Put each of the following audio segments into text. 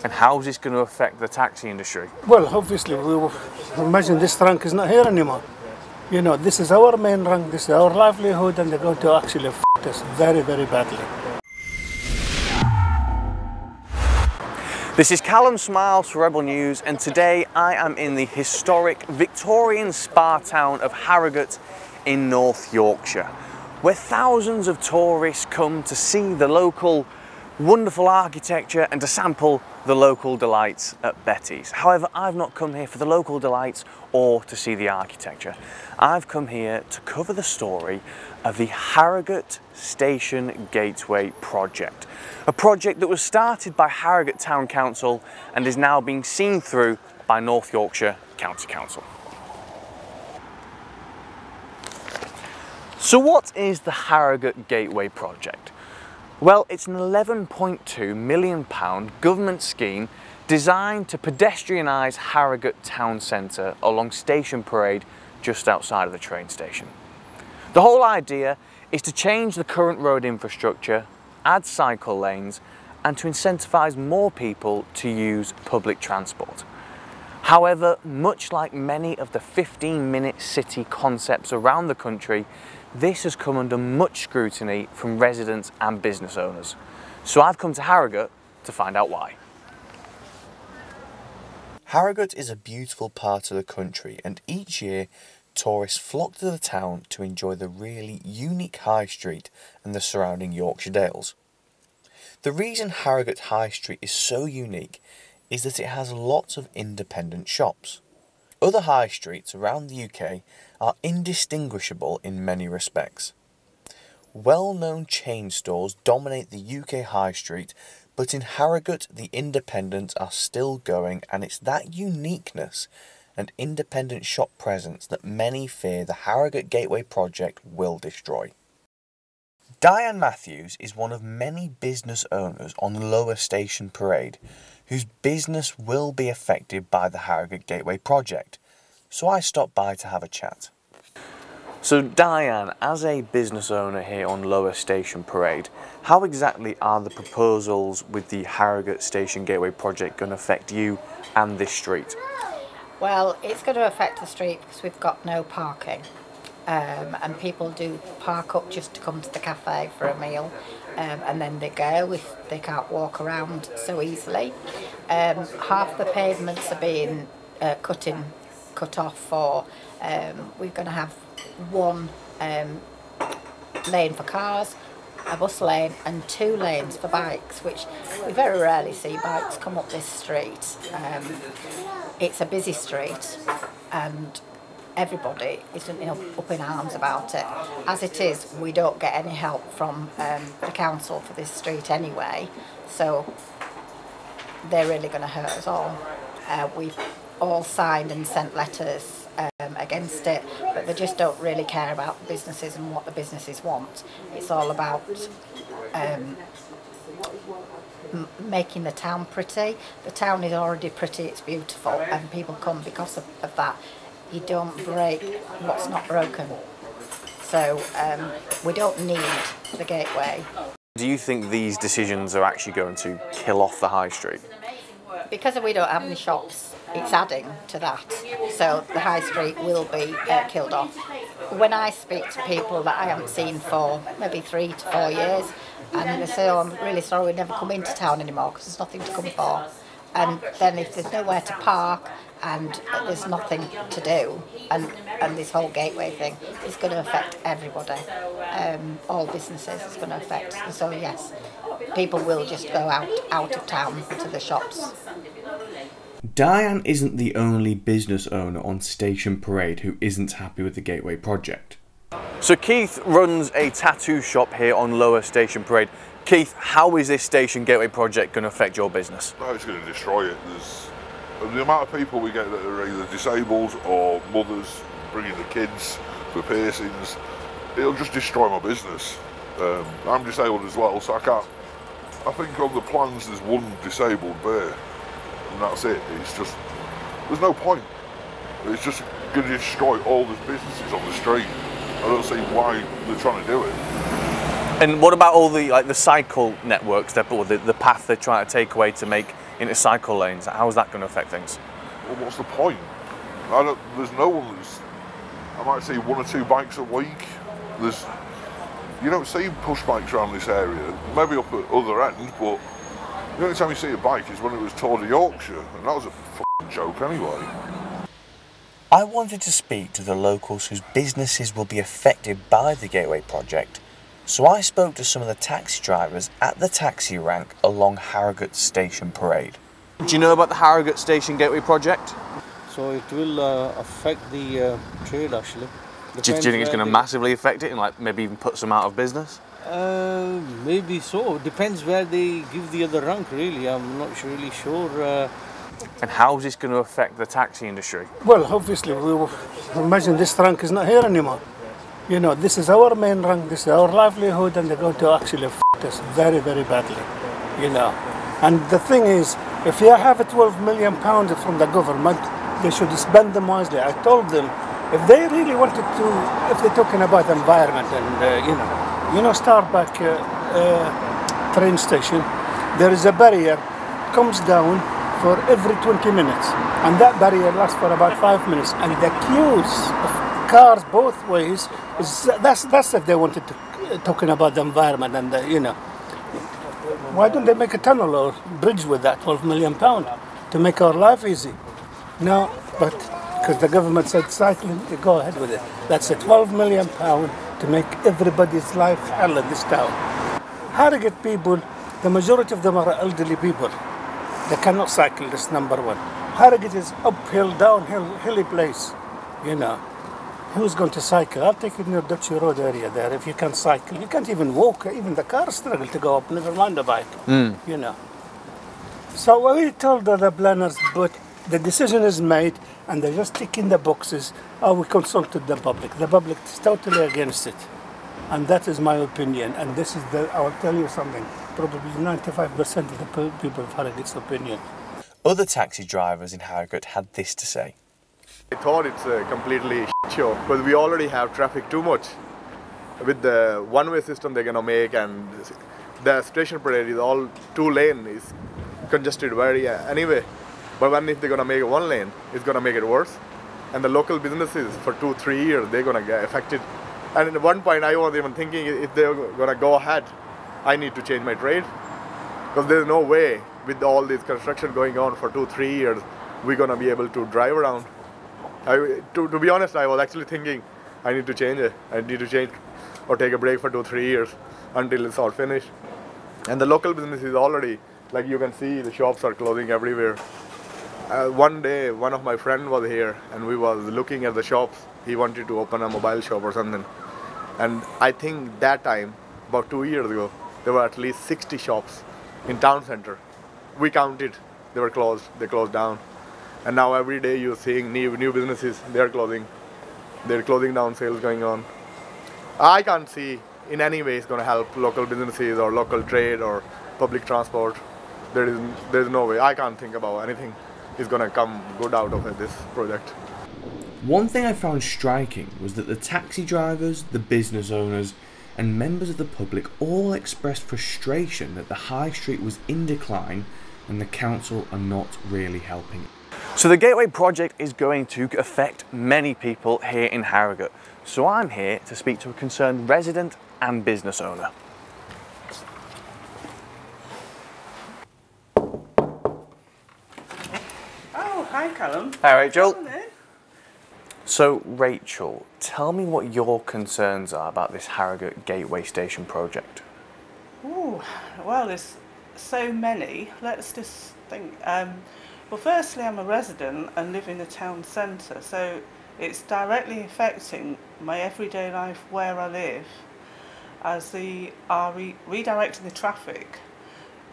And how is this going to affect the taxi industry? Well, obviously, we imagine this rank is not here anymore. You know, this is our main rank, this is our livelihood, and they're going to actually f*** us very, very badly. This is Callum Smiles for Rebel News, and today I am in the historic Victorian spa town of Harrogate in North Yorkshire, where thousands of tourists come to see the local wonderful architecture and to sample the local delights at Betty's. However, I've not come here for the local delights or to see the architecture. I've come here to cover the story of the Harrogate Station Gateway project. A project that was started by Harrogate Town Council and is now being seen through by North Yorkshire County Council. So what is the Harrogate Gateway project? Well, it's an £11.2 million government scheme designed to pedestrianise Harrogate town centre along Station Parade just outside of the train station. The whole idea is to change the current road infrastructure, add cycle lanes, and to incentivise more people to use public transport. However, much like many of the 15-minute city concepts around the country, this has come under much scrutiny from residents and business owners. So I've come to Harrogate to find out why. Harrogate is a beautiful part of the country, and each year tourists flock to the town to enjoy the really unique high street and the surrounding Yorkshire Dales. The reason Harrogate High Street is so unique is that it has lots of independent shops. Other high streets around the UK are indistinguishable in many respects. Well-known chain stores dominate the UK high street, but in Harrogate the independents are still going, and it's that uniqueness and independent shop presence that many fear the Harrogate Gateway project will destroy. Diane Matthews is one of many business owners on Lower Station Parade whose business will be affected by the Harrogate Gateway project, so I stopped by to have a chat. So Diane, as a business owner here on Lower Station Parade, how exactly are the proposals with the Harrogate Station Gateway project going to affect you and this street? Well, it's going to affect the street because we've got no parking. And people do park up just to come to the cafe for a meal, and then they go if they can't walk around so easily. Half the pavements are being cut off for. We're going to have one lane for cars, a bus lane, and 2 lanes for bikes, which we very rarely see bikes come up this street. It's a busy street, and everybody is up in arms about it. As it is, we don't get any help from the council for this street anyway, so they're really going to hurt us all. We've all signed and sent letters against it, but they just don't really care about the businesses and what the businesses want. It's all about making the town pretty. The town is already pretty, it's beautiful, and people come because of that. You don't break what's not broken. So we don't need the gateway. Do you think these decisions are actually going to kill off the high street? Because we don't have any shops, it's adding to that. So the high street will be killed off. When I speak to people that I haven't seen for maybe 3 to 4 years, and they say, oh, I'm really sorry, we never come into town anymore because there's nothing to come for. And then if there's nowhere to park and there's nothing to do, and this whole gateway thing is going to affect everybody, all businesses it's going to affect. And so yes, people will just go out of town to the shops. Diane isn't the only business owner on Station Parade who isn't happy with the Gateway project. So Keith runs a tattoo shop here on Lower Station Parade. Keith, how is this Station Gateway project going to affect your business? No, it's going to destroy it. The amount of people we get that are either disabled or mothers bringing the kids for piercings, it'll just destroy my business. I'm disabled as well, so I think on the plans there's one disabled there, and that's it. It's just, there's no point. It's just going to destroy all the businesses on the street. I don't see why they're trying to do it. And what about all the cycle networks, or the path they're trying to take away to make into cycle lanes. How is that going to affect things? Well, what's the point? There's no one that's... I might see 1 or 2 bikes a week. You don't see push bikes around this area, maybe up at other end, but the only time you see a bike is when it was Tour de Yorkshire, and that was a f***ing joke anyway. I wanted to speak to the locals whose businesses will be affected by the Gateway project, so I spoke to some of the taxi drivers at the taxi rank along Harrogate Station Parade. Do you know about the Harrogate Station Gateway project? So it will affect the trade actually. Do you think it's going to massively affect it and like maybe even put some out of business? Maybe so. Depends where they give the other rank really. I'm not really sure. And how is this going to affect the taxi industry? Well, obviously, imagine this rank is not here anymore. You know, this is our main rank, this is our livelihood, and they're going to actually f*** us very, very badly, you know. And the thing is, if you have a £12 million from the government, they should spend them wisely. I told them, if they really wanted to, if they're talking about environment and, you know, Starbuck train station, there is a barrier, comes down for every 20 minutes. And that barrier lasts for about 5 minutes. And the queues of cars both ways, that's if they wanted to, talking about the environment and, you know. Why don't they make a tunnel or bridge with that £12 million to make our life easy? No, but because the government said cycling, you go ahead with it. That's a £12 million to make everybody's life hell in this town. Harrogate people, the majority of them are elderly people. They cannot cycle, that's number one. Harrogate is uphill, downhill, hilly place, you know. Who's going to cycle? I'll take you near Dutchy Road area there. If you can cycle, you can't even walk. Even the cars struggle to go up, never mind the bike, you know. So we told the planners, but the decision is made and they're just ticking the boxes. Oh, we consulted the public. The public is totally against it. And that is my opinion. And this is I'll tell you something, probably 95% of the people of Harrogate's opinion. Other taxi drivers in Harrogate had this to say. I thought it's a completely shit show because we already have traffic too much with the one-way system they're gonna make, and the station parade is all 2 lane, is congested very anyway. But if they're gonna make it 1 lane, it's gonna make it worse. And the local businesses for 2-3 years they're gonna get affected. And at one point I was even thinking if they're gonna go ahead, I need to change my trade because there's no way with all this construction going on for 2-3 years we're gonna be able to drive around. To be honest, I was actually thinking I need to change it. I need to change or take a break for 2-3 years until it's all finished. And the local businesses already, like you can see, the shops are closing everywhere. One day, one of my friends was here and we was looking at the shops. He wanted to open a mobile shop or something. And I think that time, about 2 years ago, there were at least 60 shops in town center. We counted, they were closed, they closed down. And now every day you're seeing new businesses, they're closing down, sales going on. I can't see in any way it's going to help local businesses or local trade or public transport. There's no way. I can't think about anything is going to come good out of this project. One thing I found striking was that the taxi drivers, the business owners and members of the public all expressed frustration that the high street was in decline and the council are not really helping. So the Gateway project is going to affect many people here in Harrogate. So I'm here to speak to a concerned resident and business owner. Oh, hi Callum. Hi Rachel. Come on in. So Rachel, tell me what your concerns are about this Harrogate Gateway Station project. Ooh, well there's so many. Let's just think. Well, firstly, I'm a resident and live in the town centre, so it's directly affecting my everyday life where I live, as they are redirecting the traffic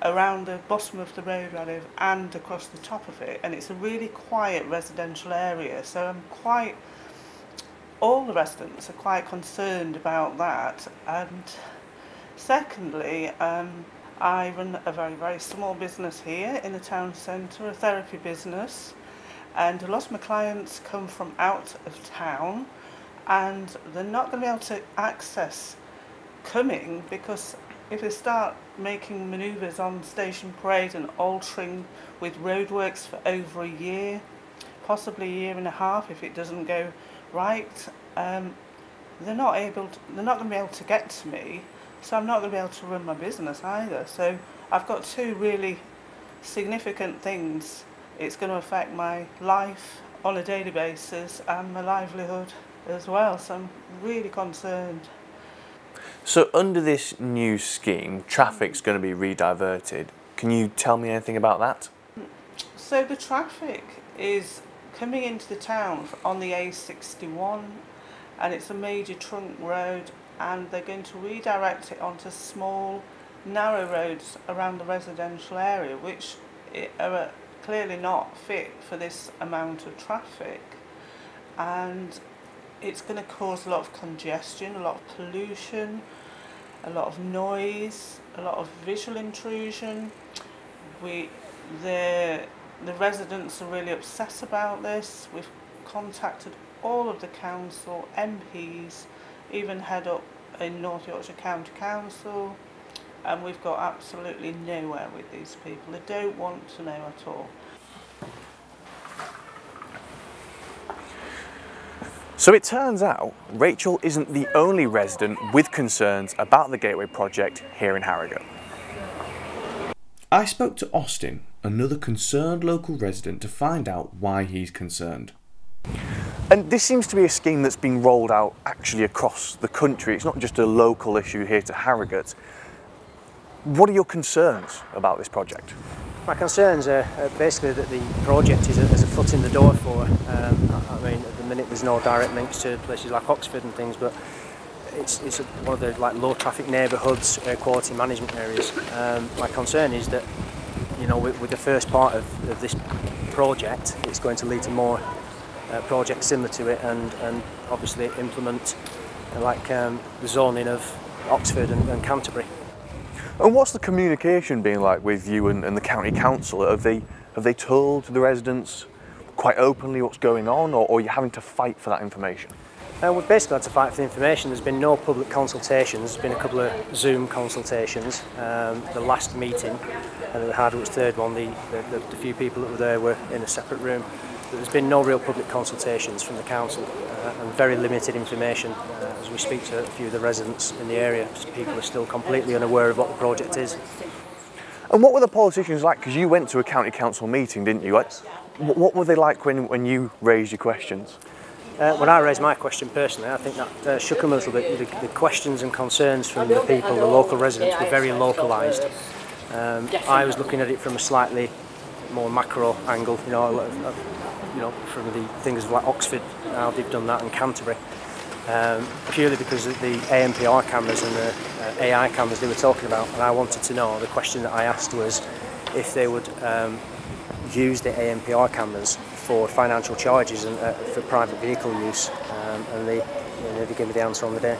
around the bottom of the road where I live and across the top of it, and it's a really quiet residential area, so all the residents are quite concerned about that. And secondly, I run a very, very small business here in the town centre, a therapy business, and a lot of my clients come from out of town and they're not going to be able to access coming because if they start making manoeuvres on Station Parade and altering with roadworks for over a year, possibly a year and a half if it doesn't go right, they're not going to be able to get to me, so I'm not going to be able to run my business either. So I've got two really significant things. It's going to affect my life on a daily basis and my livelihood as well, so I'm really concerned. So under this new scheme, traffic's going to be rediverted. Can you tell me anything about that? So the traffic is coming into the town on the A61, and it's a major trunk road, and they're going to redirect it onto small narrow roads around the residential area, which are clearly not fit for this amount of traffic, and it's going to cause a lot of congestion, a lot of pollution, a lot of noise, a lot of visual intrusion. The residents are really upset about this. We've contacted all of the council, MPs, even head up in North Yorkshire County Council, and we've got absolutely nowhere with these people. They don't want to know at all. So it turns out Rachel isn't the only resident with concerns about the Gateway project here in Harrogate. I spoke to Austin, another concerned local resident, to find out why he's concerned. And this seems to be a scheme that's been rolled out actually across the country. It's not just a local issue here to Harrogate. What are your concerns about this project? My concerns are basically that the project is a foot in the door for. I mean, at the minute there's no direct links to places like Oxford and things, but it's one of the low traffic neighbourhoods, air quality management areas. My concern is that, you know, with the first part of this project, it's going to lead to more projects similar to it, and obviously implement the zoning of Oxford and Canterbury. And what's the communication been like with you and the county council? Have they told the residents quite openly what's going on, or are you having to fight for that information? We've basically had to fight for the information. There's been no public consultations. There's been a couple of Zoom consultations. The last meeting that we had, was the third one, the few people that were there were in a separate room. But there's been no real public consultations from the council, and very limited information as we speak to a few of the residents in the area. People are still completely unaware of what the project is. And what were the politicians like? Because you went to a county council meeting, didn't you? What were they like when you raised your questions? When I raised my question personally, I think that shook them a little bit. The questions and concerns from the people, the local residents, were very localised. I was looking at it from a slightly more macro angle, you know, from the things like Oxford, how they've done that, and Canterbury, purely because of the ANPR cameras and the AI cameras they were talking about. And I wanted to know, the question that I asked was if they would use the ANPR cameras for financial charges and for private vehicle use, and they gave me the answer on the day.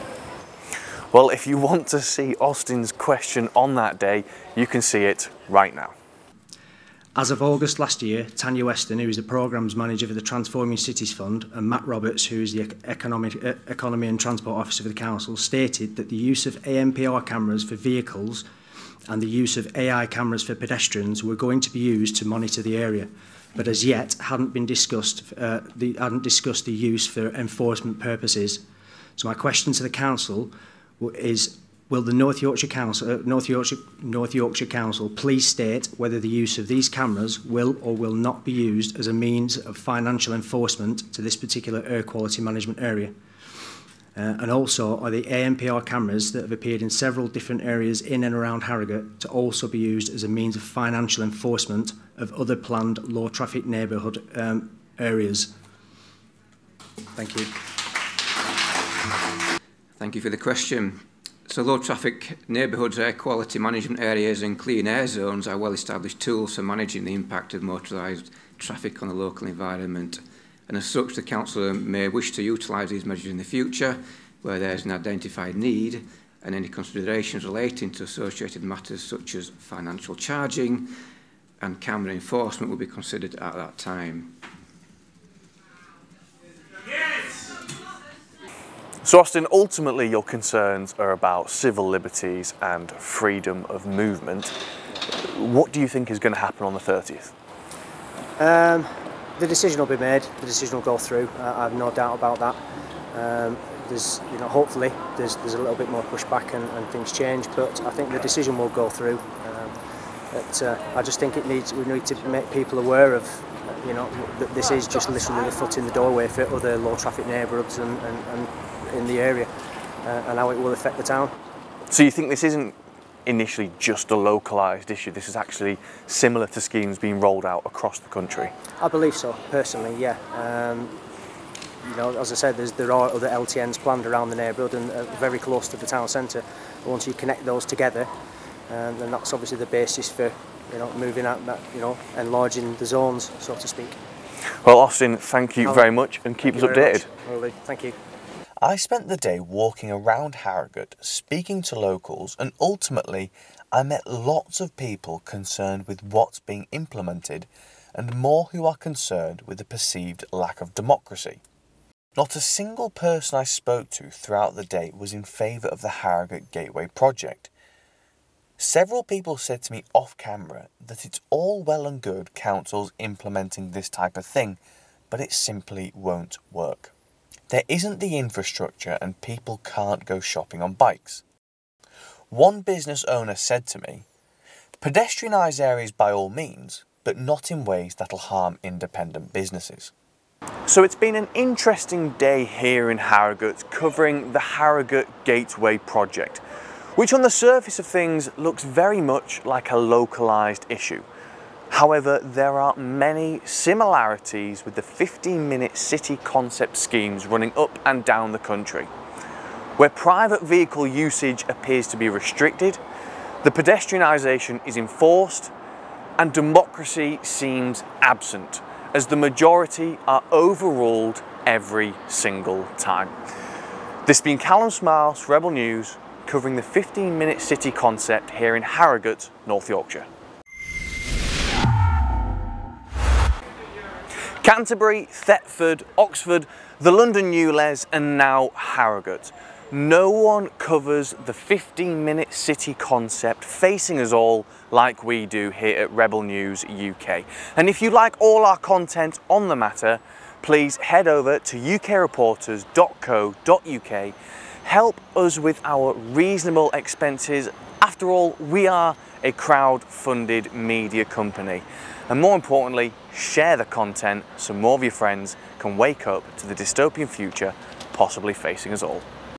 Well, if you want to see Austin's question on that day, you can see it right now. As of August last year, Tanya Weston, who is the Programmes Manager for the Transforming Cities Fund, and Matt Roberts, who is the Economy and Transport Officer for the Council, stated that the use of ANPR cameras for vehicles and the use of AI cameras for pedestrians were going to be used to monitor the area, but as yet hadn't discussed the use for enforcement purposes. So my question to the Council is, will the North Yorkshire Council please state whether the use of these cameras will or will not be used as a means of financial enforcement to this particular air quality management area? And also, are the ANPR cameras that have appeared in several different areas in and around Harrogate to also be used as a means of financial enforcement of other planned low traffic neighbourhood areas? Thank you. Thank you for the question. So low traffic neighbourhoods, air quality management areas and clean air zones are well established tools for managing the impact of motorised traffic on the local environment. And as such, the Council may wish to utilise these measures in the future where there is an identified need, and any considerations relating to associated matters such as financial charging and camera enforcement will be considered at that time. So Austin, ultimately your concerns are about civil liberties and freedom of movement. What do you think is going to happen on the 30th? The decision will be made, the decision will go through, I have no doubt about that. There's, hopefully there's a little bit more pushback and things change, but I think the decision will go through. I just think we need to make people aware of, that this is just literally the foot in the doorway for other low traffic neighbourhoods and in the area, and how it will affect the town. So you think this isn't initially just a localised issue, this is actually similar to schemes being rolled out across the country? I believe so, personally, yeah. As I said, there are other LTNs planned around the neighbourhood and very close to the town centre. Once you connect those together, then that's obviously the basis for moving out, enlarging the zones, so to speak. Well, Austin, thank you very much, and keep us updated. Well, thank you. I spent the day walking around Harrogate, speaking to locals, and ultimately I met lots of people concerned with what's being implemented and more who are concerned with the perceived lack of democracy. Not a single person I spoke to throughout the day was in favour of the Harrogate Gateway project. Several people said to me off camera that it's all well and good councils implementing this type of thing, but it simply won't work. There isn't the infrastructure and people can't go shopping on bikes. One business owner said to me, "Pedestrianise areas by all means, but not in ways that'll harm independent businesses." So it's been an interesting day here in Harrogate covering the Harrogate Gateway project, which on the surface of things looks very much like a localised issue. However, there are many similarities with the 15-minute city concept schemes running up and down the country. Where private vehicle usage appears to be restricted, the pedestrianisation is enforced, and democracy seems absent, as the majority are overruled every single time. This has been Callum Smiles for Rebel News, covering the 15-minute city concept here in Harrogate, North Yorkshire. Canterbury, Thetford, Oxford, the London Newles and now Harrogate. No one covers the 15-minute city concept facing us all like we do here at Rebel News UK. And if you like all our content on the matter, please head over to ukreporters.co.uk. Help us with our reasonable expenses. After all, we are a crowd-funded media company. And more importantly, share the content so more of your friends can wake up to the dystopian future possibly facing us all.